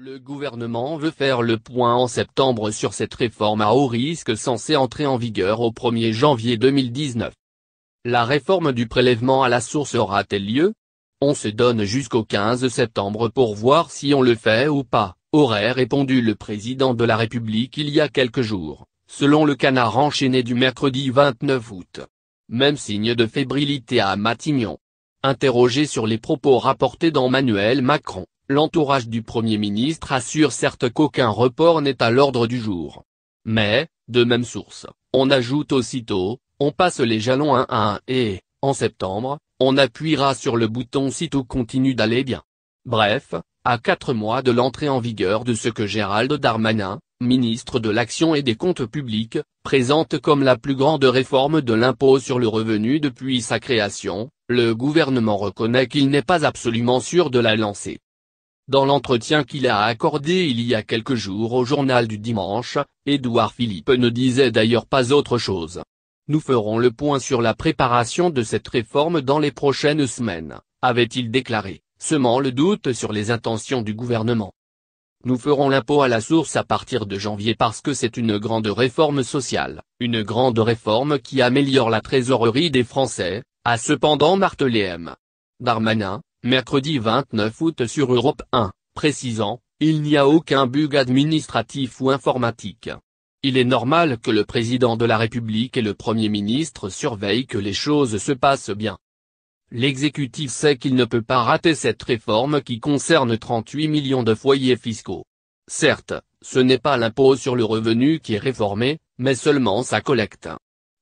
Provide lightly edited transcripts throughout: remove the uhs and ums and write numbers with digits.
Le gouvernement veut faire le point en septembre sur cette réforme à haut risque censée entrer en vigueur au 1er janvier 2019. La réforme du prélèvement à la source aura-t-elle lieu? On se donne jusqu'au 15 septembre pour voir si on le fait ou pas, aurait répondu le président de la République il y a quelques jours, selon le Canard enchaîné du mercredi 29 août. Même signe de fébrilité à Matignon. Interrogé sur les propos rapportés d'Emmanuel Macron, l'entourage du Premier ministre assure certes qu'aucun report n'est à l'ordre du jour. Mais, de même source, on ajoute aussitôt, on passe les jalons un à un et, en septembre, on appuiera sur le bouton si tout continue d'aller bien. Bref, à 4 mois de l'entrée en vigueur de ce que Gérald Darmanin, ministre de l'Action et des Comptes Publics, présente comme la plus grande réforme de l'impôt sur le revenu depuis sa création, le gouvernement reconnaît qu'il n'est pas absolument sûr de la lancer. Dans l'entretien qu'il a accordé il y a quelques jours au journal du dimanche, Édouard Philippe ne disait d'ailleurs pas autre chose. Nous ferons le point sur la préparation de cette réforme dans les prochaines semaines, avait-il déclaré, semant le doute sur les intentions du gouvernement. Nous ferons l'impôt à la source à partir de janvier parce que c'est une grande réforme sociale, une grande réforme qui améliore la trésorerie des Français, a cependant martelé M. Darmanin, mercredi 29 août sur Europe 1, précisant, il n'y a aucun bug administratif ou informatique. Il est normal que le président de la République et le Premier ministre surveillent que les choses se passent bien. L'exécutif sait qu'il ne peut pas rater cette réforme qui concerne 38 millions de foyers fiscaux. Certes, ce n'est pas l'impôt sur le revenu qui est réformé, mais seulement sa collecte.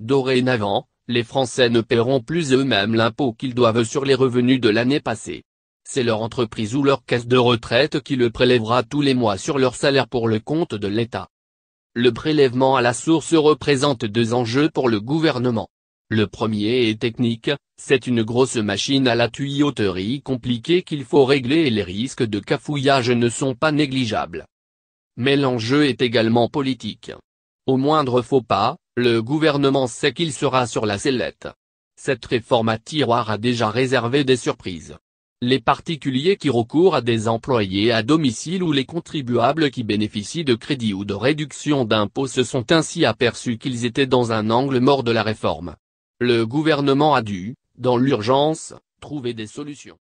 Dorénavant, les Français ne paieront plus eux-mêmes l'impôt qu'ils doivent sur les revenus de l'année passée. C'est leur entreprise ou leur caisse de retraite qui le prélèvera tous les mois sur leur salaire pour le compte de l'État. Le prélèvement à la source représente deux enjeux pour le gouvernement. Le premier est technique, c'est une grosse machine à la tuyauterie compliquée qu'il faut régler et les risques de cafouillage ne sont pas négligeables. Mais l'enjeu est également politique. Au moindre faux pas, le gouvernement sait qu'il sera sur la sellette. Cette réforme à tiroir a déjà réservé des surprises. Les particuliers qui recourent à des employés à domicile ou les contribuables qui bénéficient de crédits ou de réductions d'impôts se sont ainsi aperçus qu'ils étaient dans un angle mort de la réforme. Le gouvernement a dû, dans l'urgence, trouver des solutions.